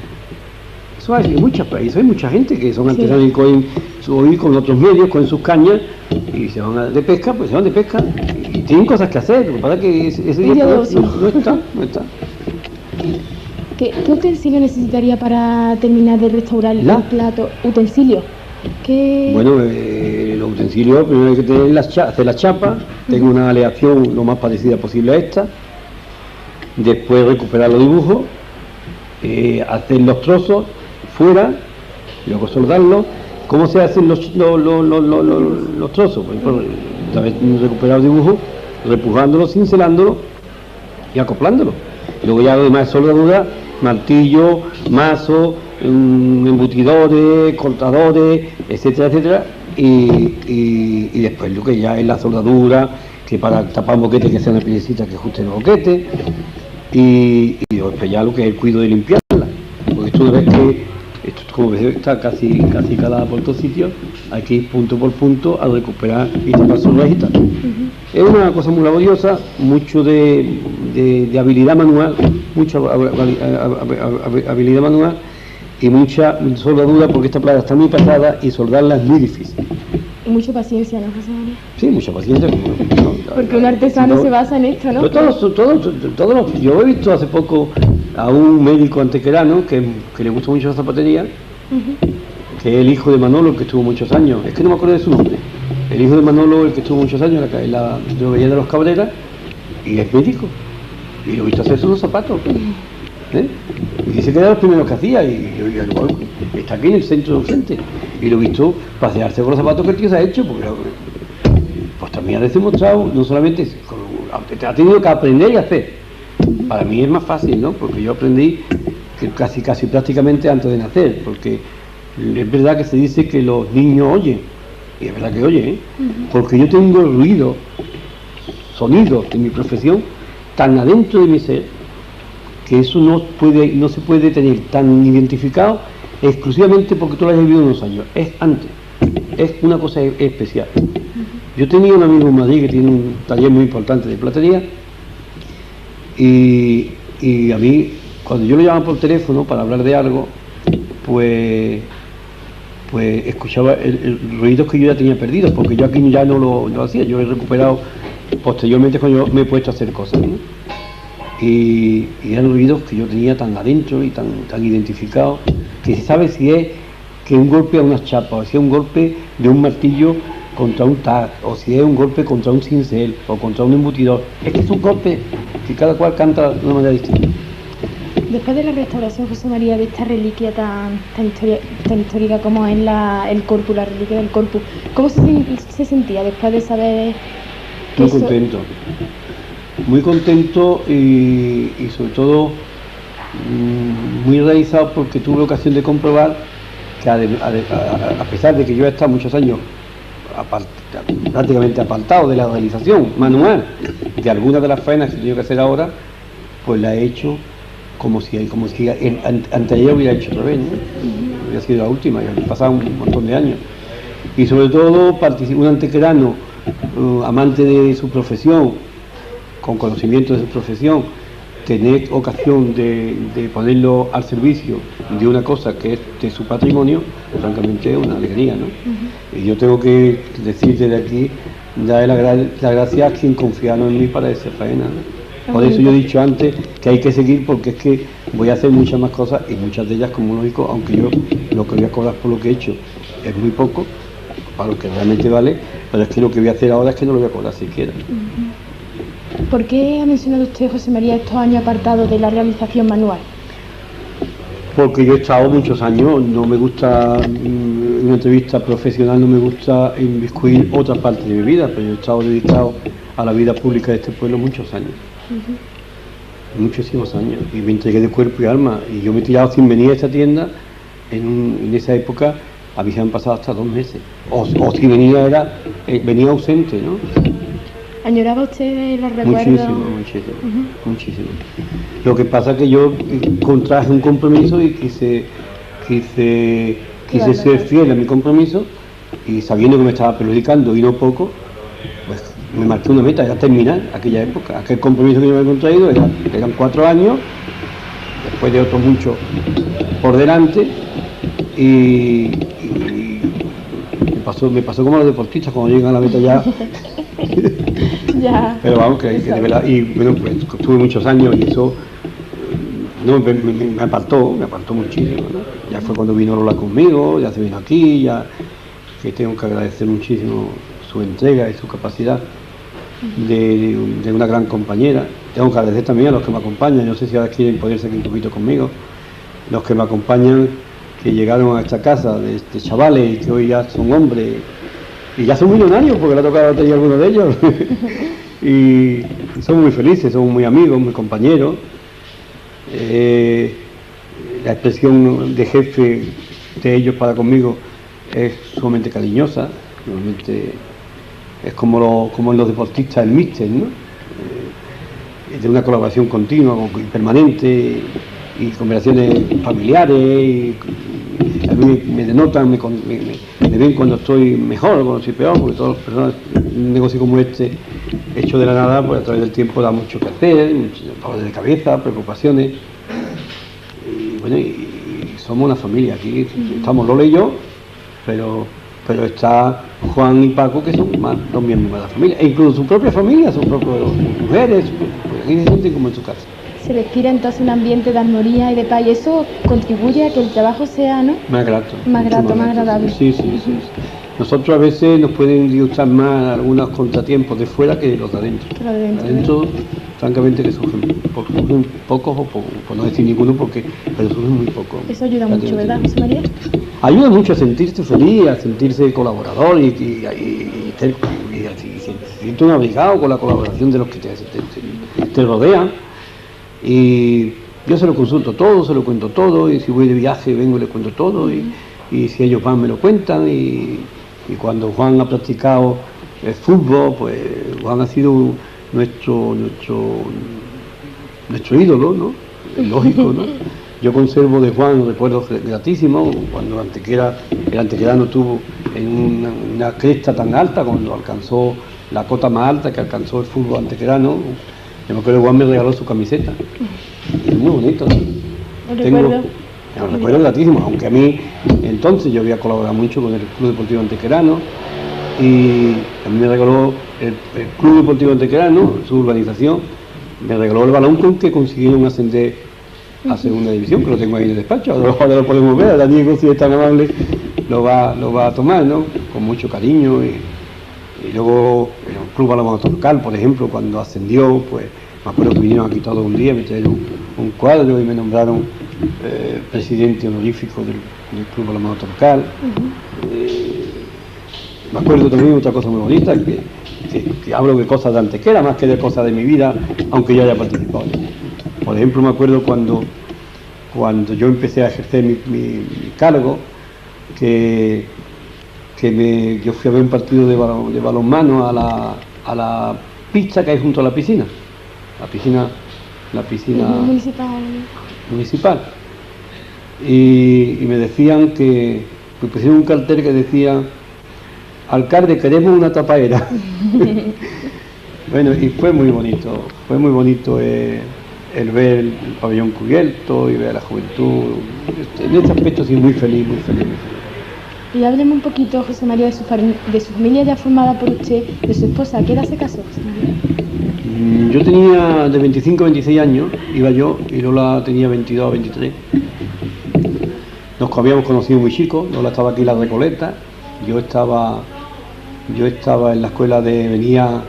Eso hay mucha gente que son artesanos y cogen hoy con otros medios, con sus cañas y se van de pesca, pues se van de pesca y tienen cosas que hacer. Lo que pasa es que ese día no está. ¿Qué utensilio necesitaría para terminar de restaurar el plato? ¿Utensilio? Bueno, los utensilios, primero hay que tener hacer la chapa, tengo una aleación lo más parecida posible a esta, después recuperar los dibujos, hacer los trozos fuera, luego soldarlos. ¿Cómo se hacen los trozos? Por ejemplo, una vez recuperado el dibujo, repujándolo, cincelándolo y acoplándolo. Luego ya lo demás es soldadura, martillo, mazo, embutidores, cortadores, etcétera, etcétera, y después lo que ya es la soldadura, que para tapar un boquete que sea una piecita que ajuste el boquete, y después ya lo que es el cuidado de limpiarla, porque esto una vez que esto, como ves, está casi calada por todos sitios, hay que ir punto por punto a recuperar y tapar sus rayitas. Es una cosa muy laboriosa, mucho de habilidad manual, mucha habilidad manual y mucha soldadura, porque esta plata está muy pesada y soldarla es muy difícil. Y mucha paciencia, ¿no, José María? Sí, mucha paciencia. Porque un artesano se basa en esto, ¿no? Yo he visto hace poco a un médico antequerano que le gusta mucho la zapatería, que es el hijo de Manolo, que estuvo muchos años, es que no me acuerdo de su nombre, el hijo de Manolo, el que estuvo muchos años en la droguería de los Cabreras, y es médico, y lo he visto hacer unos zapatos, y dice que era los primeros que hacía, y está aquí en el centro de frente, y lo he visto pasearse con los zapatos que el tío se ha hecho, porque pues también ha demostrado, no solamente, ha tenido que aprender y hacer. Para mí es más fácil, ¿no? Porque yo aprendí que casi prácticamente antes de nacer, porque es verdad que se dice que los niños oyen, y es verdad que oyen, porque yo tengo ruido, sonido de mi profesión tan adentro de mi ser, que eso no se puede tener tan identificado exclusivamente porque tú lo hayas vivido unos años, es antes, es una cosa especial. Yo tenía un amigo en Madrid que tiene un taller muy importante de platería, y a mí, cuando yo lo llamaba por teléfono para hablar de algo, pues escuchaba el ruido que yo ya tenía perdido, porque yo aquí ya no lo hacía, yo he recuperado posteriormente cuando yo me he puesto a hacer cosas, ¿no? Y eran ruidos que yo tenía tan adentro y tan identificados, que se sabe si es que un golpe a unas chapas, o si es un golpe de un martillo contra un tag, o si es un golpe contra un cincel, o contra un embutidor. Es que es un golpe que cada cual canta de una manera distinta. Después de la restauración, José María, de esta reliquia tan histórica como es el corpus, la reliquia del corpus, ¿cómo se sentía después de saber que Muy contento y sobre todo muy realizado, porque tuve ocasión de comprobar que a pesar de que yo he estado muchos años prácticamente apartado de la realización manual de algunas de las faenas que tengo que hacer ahora, pues la he hecho como si anteayer hubiera hecho otra vez, ¿no? Hubiera sido la última, y han pasado un montón de años. Y sobre todo un antequerano, amante de su profesión, con conocimiento de su profesión, tener ocasión de ponerlo al servicio de una cosa que es de su patrimonio, francamente es una alegría, ¿no? Y yo tengo que decir desde aquí, dar la gracia a quien confiaron en mí para esa faena, ¿no? Por eso yo he dicho antes que hay que seguir, porque es que voy a hacer muchas más cosas, y muchas de ellas, como lógico, aunque yo lo que voy a cobrar por lo que he hecho es muy poco, para lo que realmente vale, pero es que lo que voy a hacer ahora es que no lo voy a cobrar siquiera. ¿Por qué ha mencionado usted, José María, estos años apartados de la realización manual? Porque yo he estado muchos años, no me gusta, en una entrevista profesional no me gusta inmiscuir otra parte de mi vida, pero yo he estado dedicado a la vida pública de este pueblo muchos años, muchísimos años, y me entregué de cuerpo y alma, y yo me he tirado sin venir a esta tienda, en esa época a mí se han pasado hasta 2 meses, o si venía venía ausente, ¿no? ¿Añoraba usted los recuerdos? Muchísimo. Lo que pasa es que yo contraje un compromiso y quise ser fiel a mi compromiso, y sabiendo que me estaba perjudicando y no poco, pues me marqué una meta, era terminar aquella época, aquel compromiso que yo me había contraído, eran 4 años, después de otros muchos por delante, y me pasó como a los deportistas cuando llegan a la meta ya. Pero vamos, que de verdad, y bueno, pues estuve muchos años y eso me apartó muchísimo, ¿no? Ya fue cuando vino Lola conmigo, ya se vino aquí, ya que tengo que agradecer muchísimo su entrega y su capacidad de una gran compañera. Tengo que agradecer también a los que me acompañan, no sé si ahora quieren ponerse aquí un poquito conmigo, los que me acompañan, que llegaron a esta casa de chavales y que hoy ya son hombres y ya son millonarios, porque le ha tocado tener algunos de ellos. Y son muy felices, son muy amigos, muy compañeros. La expresión de jefe de ellos para conmigo es sumamente cariñosa, realmente es como en los deportistas, el míster, ¿no? De una colaboración continua y permanente, y conversaciones familiares, y a mí me denotan, me ven cuando estoy mejor, cuando estoy peor, porque todas las personas en un negocio como este hecho de la nada, pues a través del tiempo da mucho que hacer, mucho dolor de cabeza, preocupaciones. Y bueno, y somos una familia, aquí estamos Lola y yo, pero está Juan y Paco, que son más dos miembros de la familia, e incluso su propia familia, sus propias mujeres, pues aquí se sienten como en su casa. Se respira entonces un ambiente de armonía y de paz, y eso contribuye a que el trabajo sea, ¿no?, Más grato. Más grato, más agradable. Sí. Nosotros a veces nos pueden disgustar más algunos contratiempos de fuera que los de adentro. Pero de dentro, Adentro, francamente, que surgen pocos, o por no decir ninguno, pero surgen muy pocos. Eso ayuda mucho, ¿verdad, José María? Ayuda mucho a sentirse feliz, a sentirse colaborador y se siente un abrigado con la colaboración de los que te rodean. Y yo se lo consulto todo, se lo cuento todo, y si voy de viaje vengo y le cuento todo, y si ellos van me lo cuentan, y cuando Juan ha practicado el fútbol, pues Juan ha sido nuestro ídolo, ¿no? Lógico, ¿no? Yo conservo de Juan recuerdos gratísimos, cuando el antequerano tuvo en una cresta tan alta, cuando alcanzó la cota más alta que alcanzó el fútbol antequerano. Yo me acuerdo que Juan me regaló su camiseta, es muy bonito, ¿no? Lo recuerdo gratísimo, aunque a mí entonces yo había colaborado mucho con el Club Deportivo Antequerano, y a mí me regaló el Club Deportivo Antequerano, su urbanización, me regaló el balón con que consiguieron ascender a segunda división, que lo tengo ahí en el despacho. Ahora lo podemos ver, ahora Diego, si es tan amable, lo va a tomar, ¿no?, con mucho cariño. Y luego el Club Balonmano Torcal, por ejemplo, cuando ascendió, pues me acuerdo que vinieron aquí todos un día, me trajeron un cuadro y me nombraron presidente honorífico del Club Balonmano Torcal. Me acuerdo también otra cosa muy bonita, que hablo de cosas de Antequera más que de cosas de mi vida, aunque yo haya participado. Por ejemplo, me acuerdo cuando yo empecé a ejercer mi cargo, yo fui a ver un partido de balonmano a la pista que hay junto a la piscina municipal. Y me decían que me pusieron un cartel que decía: alcalde, queremos una tapaera. Bueno, y fue muy bonito el ver el pabellón cubierto y ver a la juventud. En este aspecto sí, muy feliz. Y hábleme un poquito, José María, de su familia ya formada por usted, de su esposa. ¿A qué edad se casó, José María? Yo tenía de 25 a 26 años, iba yo, y Lola tenía 22 a 23. Nos habíamos conocido muy chicos. Lola estaba aquí en la Recoleta, yo estaba en la escuela venía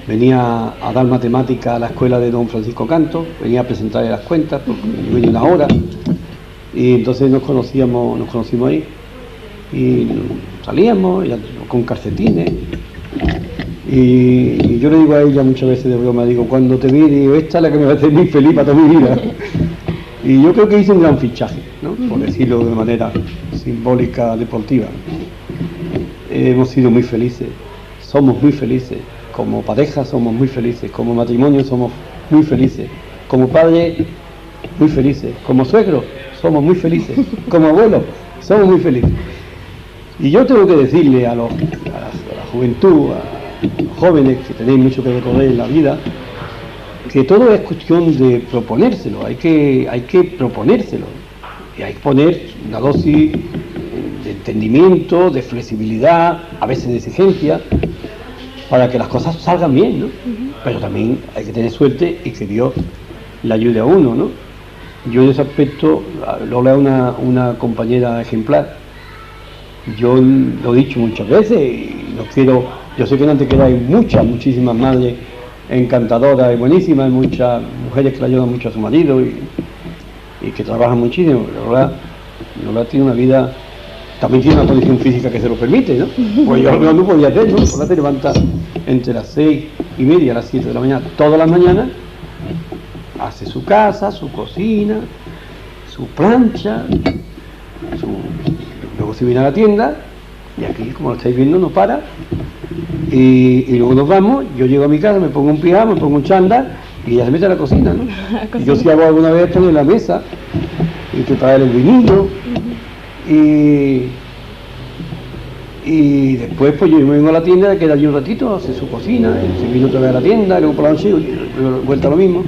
a dar matemática a la escuela de don Francisco Canto, venía a presentarle las cuentas, porque yo venía una hora, y entonces nos conocimos ahí, y salíamos con calcetines, y yo le digo a ella muchas veces de broma, digo, cuando te vi, digo, esta es la que me va a hacer muy feliz para toda mi vida. Y yo creo que hice un gran fichaje, ¿no?, por decirlo de manera simbólica, deportiva. Hemos sido muy felices, somos muy felices, como pareja somos muy felices, como matrimonio somos muy felices, como padre muy felices, como suegro somos muy felices, como abuelo somos muy felices. Y yo tengo que decirle a la juventud, a los jóvenes que tenéis mucho que recorrer en la vida, que todo es cuestión de proponérselo, hay que proponérselo, y hay que poner una dosis de entendimiento, de flexibilidad, a veces de exigencia, para que las cosas salgan bien, ¿no? Pero también hay que tener suerte y que Dios le ayude a uno, ¿no? Yo en ese aspecto, Lola es una compañera ejemplar. Yo lo he dicho muchas veces y yo sé que en Antequera hay muchísimas madres encantadoras y buenísimas, muchas mujeres que le ayudan mucho a su marido y que trabajan muchísimo. Lola tiene una vida, también tiene una condición física que se lo permite, ¿no? Pues yo no podía hacer, ¿no? Lola se levanta entre las 6:30 y las 7 de la mañana, todas las mañanas, hace su casa, su cocina, su plancha, luego se viene a la tienda, y aquí, como lo estáis viendo, no para, y luego nos vamos. Yo llego a mi casa, me pongo un pijama, me pongo un chándal, y ella se mete a la cocina, ¿no? Y yo si hago alguna vez poner la mesa, y preparar el vinillo, y Y después pues yo me vengo a la tienda, queda allí un ratito, hace su cocina, se vino otra vez a la tienda, luego por la noche vuelta a lo mismo.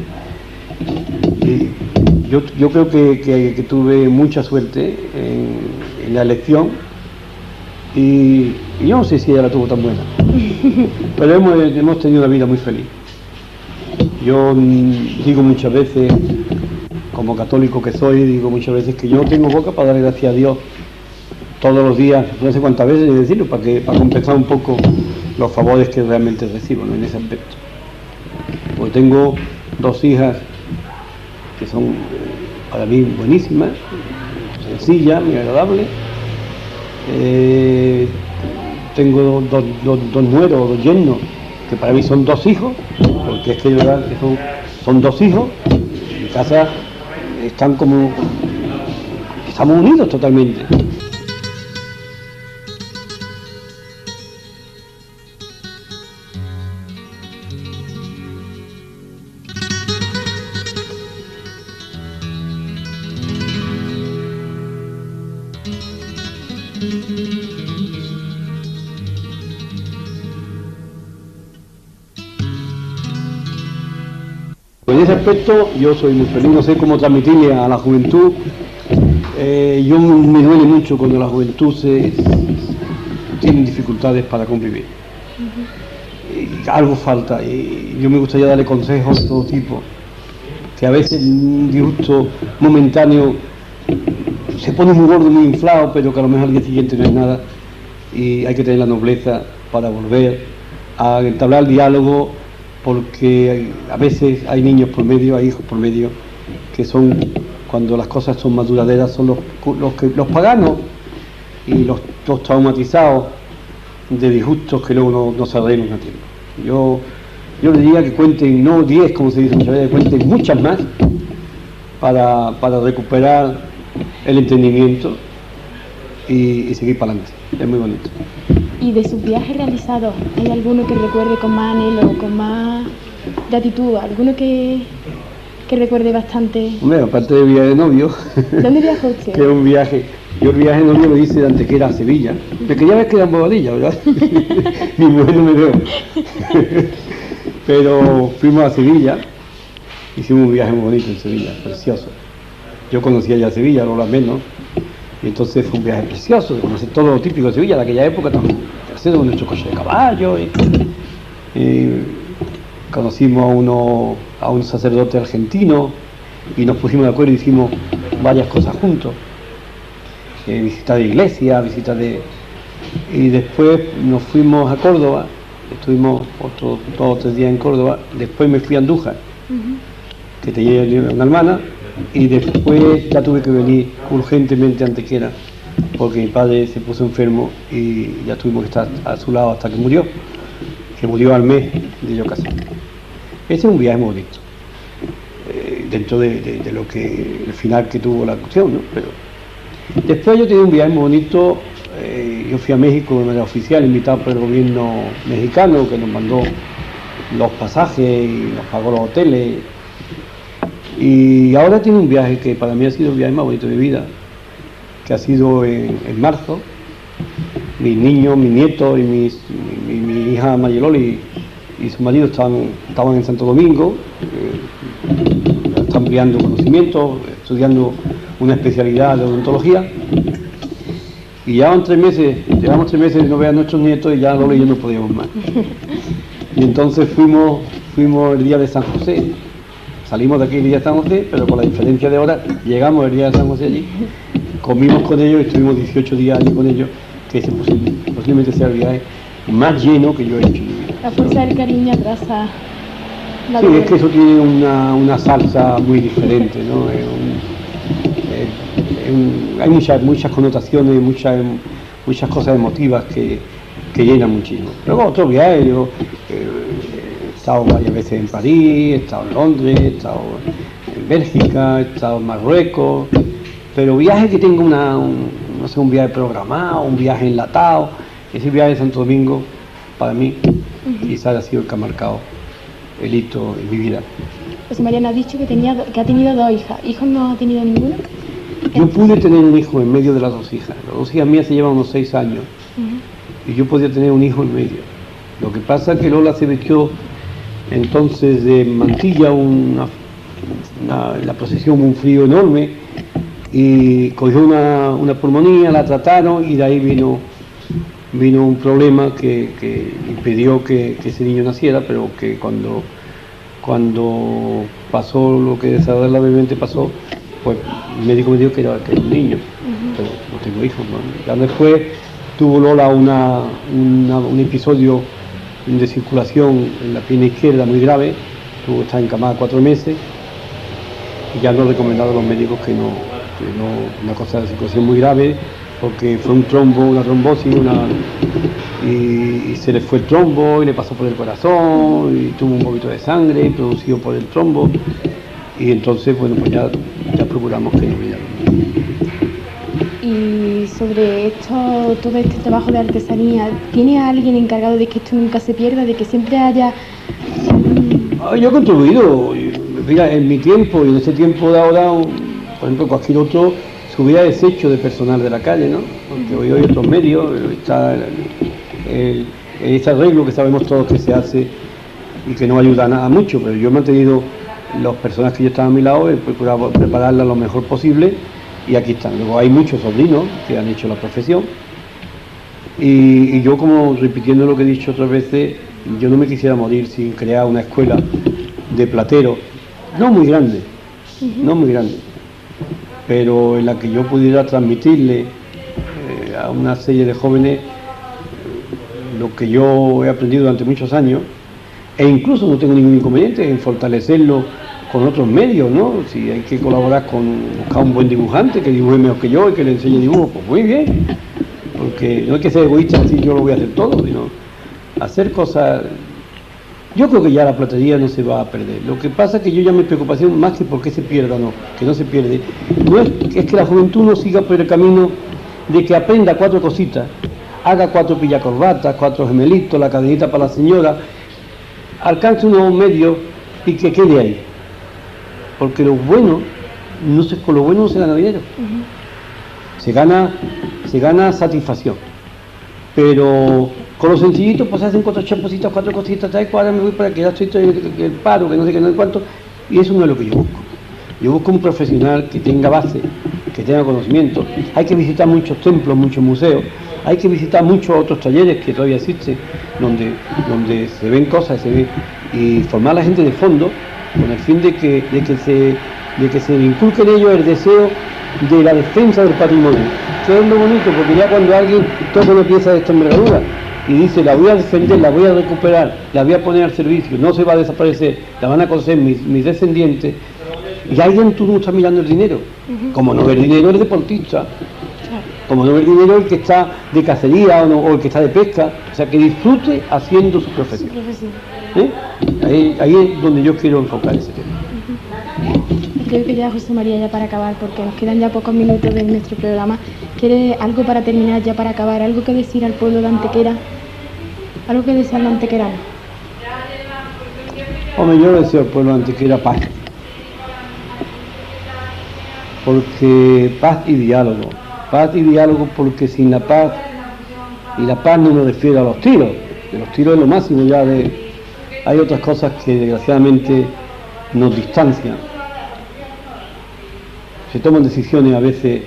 Y yo creo que tuve mucha suerte en la elección y yo no sé si ella la tuvo tan buena, pero hemos tenido una vida muy feliz. Yo digo muchas veces, como católico que soy, digo muchas veces que yo no tengo boca para darle gracias a Dios todos los días, no sé cuántas veces decirlo, para compensar un poco los favores que realmente recibo, ¿no? En ese aspecto. Pues tengo 2 hijas que son para mí buenísimas, sencillas, muy agradables. Tengo dos nueros, 2 yernos, que para mí son 2 hijos, porque es que de verdad que son 2 hijos. En mi casa estamos unidos totalmente. En ese aspecto yo soy muy feliz, no sé cómo transmitirle a la juventud. Yo me duele mucho cuando la juventud tiene dificultades para convivir. Y algo falta, y yo me gustaría darle consejos de todo tipo, que a veces un disgusto momentáneo se pone muy gordo, muy inflado, pero que a lo mejor al día siguiente no es nada, y hay que tener la nobleza para volver a entablar el diálogo, porque a veces hay niños por medio, hay hijos por medio, que son, cuando las cosas son más duraderas, son los paganos y los traumatizados de disgustos que luego no se arreglan a tiempo. Yo le diría que cuenten, no 10 como se dice muchas veces, cuenten muchas más para recuperar el entendimiento y seguir para adelante. Es muy bonito. Y de sus viajes realizados, ¿hay alguno que recuerde con más anhelo, con más gratitud? ¿Alguno que recuerde bastante? Hombre, aparte del viaje de novio. ¿Dónde viajó usted? Que es un viaje. Yo el viaje de novio lo hice de Antequera a Sevilla. Me quería ver que era en Bobadilla, ¿verdad? Mi mujer no me veo. Pero fuimos a Sevilla, hicimos un viaje muy bonito en Sevilla, precioso. Yo conocía ya Sevilla, no la menos. Y entonces fue un viaje precioso, de conocer todo lo típico de Sevilla, de aquella época, haciendo nuestro coche de caballo. Y conocimos a un sacerdote argentino y nos pusimos de acuerdo y hicimos varias cosas juntos. Visitas de iglesia, y después nos fuimos a Córdoba, estuvimos otros 2 o 3 días en Córdoba, después me fui a Andújar, que tenía una hermana, y después ya tuve que venir urgentemente a Antequera, porque mi padre se puso enfermo y ya tuvimos que estar a su lado hasta que murió al mes de yo casar. Ese es un viaje muy bonito, dentro de lo que el final que tuvo la cuestión, ¿no? Pero después yo tenía un viaje muy bonito. Yo fui a México de manera oficial, invitado por el gobierno mexicano, que nos mandó los pasajes y nos pagó los hoteles. Y ahora tiene un viaje que para mí ha sido el viaje más bonito de mi vida, que ha sido en marzo. Mis niños, mis nietos y mi hija Mayeloli y su marido estaban en Santo Domingo, están ampliando conocimientos, estudiando una especialidad de odontología. Y llevamos 3 meses de no ver a nuestros nietos y ya Lola y yo no podíamos más. Y entonces fuimos el día de San José. Salimos de aquí el día de San José, pero con la diferencia de hora llegamos el día de San José allí, comimos con ellos y estuvimos 18 días allí con ellos, que posiblemente sea el viaje más lleno que yo he hecho en mi vida. La fuerza del cariño abraza la Sí, vida. es que eso tiene una salsa muy diferente, ¿no? Hay muchas connotaciones, muchas cosas emotivas que llenan muchísimo. Luego otro viaje, yo he estado varias veces en París, he estado en Londres, he estado en Bélgica, he estado en Marruecos, pero viaje que tenga un viaje programado, un viaje enlatado, ese viaje de Santo Domingo, para mí, quizás ha sido el que ha marcado el hito en mi vida. Pues Mariana ha dicho que ha tenido 2 hijas. ¿Hijos no ha tenido ninguno? Yo pude tener un hijo en medio de las 2 hijas. Las 2 hijas mías se llevan unos 6 años. y yo podía tener un hijo en medio. Lo que pasa es que Lola se vistió entonces de mantilla, la procesión, un frío enorme, y cogió una pulmonía, la trataron y de ahí vino un problema que impidió que ese niño naciera, pero que cuando pasó lo que desagradablemente pasó, pues el médico me dijo que era un niño, pero no tengo hijos, ¿no? Ya después tuvo Lola un episodio de circulación en la pierna izquierda muy grave, tuvo que estar encamada 4 meses, y ya nos recomendaron los médicos que no, una cosa de circulación muy grave, porque fue un trombo, una trombosis, y se le fue el trombo y le pasó por el corazón y tuvo un vómito de sangre producido por el trombo, y entonces bueno, pues ya procuramos que no hubiera. Y sobre todo este trabajo de artesanía, ¿tiene alguien encargado de que esto nunca se pierda, de que siempre haya...? Yo he contribuido, mira, en mi tiempo y en ese tiempo de ahora, por ejemplo, cualquier otro se hubiera deshecho de personal de la calle, ¿no? Porque hoy hay otros medios, está ese arreglo que sabemos todos que se hace y que no ayuda a mucho, pero yo he mantenido las personas que yo estaba a mi lado, he procurado prepararlas lo mejor posible, y aquí están. Luego hay muchos sobrinos que han hecho la profesión, y yo, como repitiendo lo que he dicho otras veces, yo no me quisiera morir sin crear una escuela de plateros, no muy grande, pero en la que yo pudiera transmitirle a una serie de jóvenes lo que yo he aprendido durante muchos años, e incluso no tengo ningún inconveniente en fortalecerlo con otros medios, ¿no? Si hay que colaborar buscar un buen dibujante que dibuje mejor que yo y que le enseñe dibujo, pues muy bien, porque no hay que ser egoísta decir yo lo voy a hacer todo, sino hacer cosas. Yo creo que ya la platería no se va a perder. Lo que pasa es que yo ya mi preocupación, más que porque se pierda o no, que no se pierde, no es que la juventud no siga por el camino de que aprenda 4 cositas, haga 4 pillacorbatas, 4 gemelitos, la cadenita para la señora, alcance unos medios y que quede ahí. Porque lo bueno, con lo bueno no se gana dinero. Se gana satisfacción. Pero con los sencillitos pues se hacen 4 champositas, 4 cositas, ahora me voy para que ya estoy el paro, que no sé qué, no sé cuánto, y eso no es lo que yo busco. Yo busco un profesional que tenga base, que tenga conocimiento. Hay que visitar muchos templos, muchos museos, hay que visitar muchos otros talleres que todavía existen, donde se ven cosas, y formar a la gente de fondo, con el fin de que se inculque en ellos el deseo de la defensa del patrimonio. Eso es lo bonito, porque ya cuando alguien toca una pieza de esta envergadura y dice, la voy a defender, la voy a recuperar, la voy a poner al servicio, no se va a desaparecer, la van a conocer mis descendientes, y alguien tú no estás mirando el dinero. Como no ve el dinero el deportista, como no ve el dinero el que está de cacería o el que está de pesca, o sea, que disfrute haciendo su profesión. Ahí es donde yo quiero enfocar ese tema. Creo que ya, José María, ya para acabar, porque nos quedan ya pocos minutos de nuestro programa, ¿quiere algo para terminar, ya para acabar, algo que decir al pueblo de Antequera? ¿Algo que desear al antequerano? Hombre, yo deseo al pueblo de Antequera paz. Porque paz y diálogo. Paz y diálogo, porque sin la paz, y la paz no me refiero a los tiros, que los tiros es lo máximo ya hay otras cosas que desgraciadamente nos distancian. Se toman decisiones a veces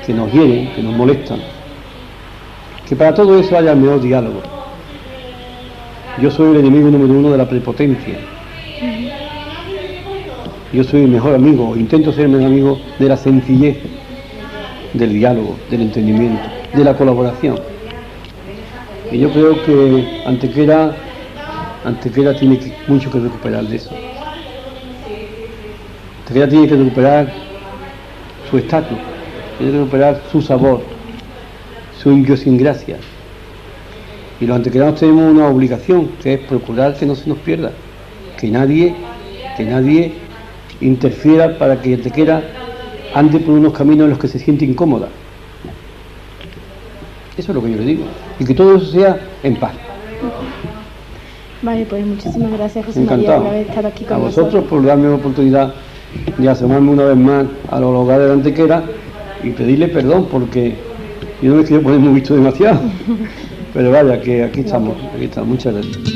que nos hieren, que nos molestan. Que para todo eso haya el mejor diálogo. Yo soy el enemigo número 1 de la prepotencia. Yo soy el mejor amigo, intento ser el mejor amigo de la sencillez, del diálogo, del entendimiento, de la colaboración. Y yo creo que Antequera tiene mucho que recuperar de eso. Antequera tiene que recuperar su estatus, tiene que recuperar su sabor, su idiosincrasia. Y los antequeranos tenemos una obligación, que es procurar que no se nos pierda, que nadie interfiera para que Antequera ande por unos caminos en los que se siente incómoda. Eso es lo que yo le digo, y que todo eso sea en paz. Vale, pues muchísimas gracias, José Encantado. María, por haber estado aquí con a nosotros. vosotros por darme la oportunidad de asomarme una vez más a los hogares de Antequera y pedirle perdón porque Yo no me quiero poner muy visto demasiado, pero vaya, que aquí estamos, muchas gracias.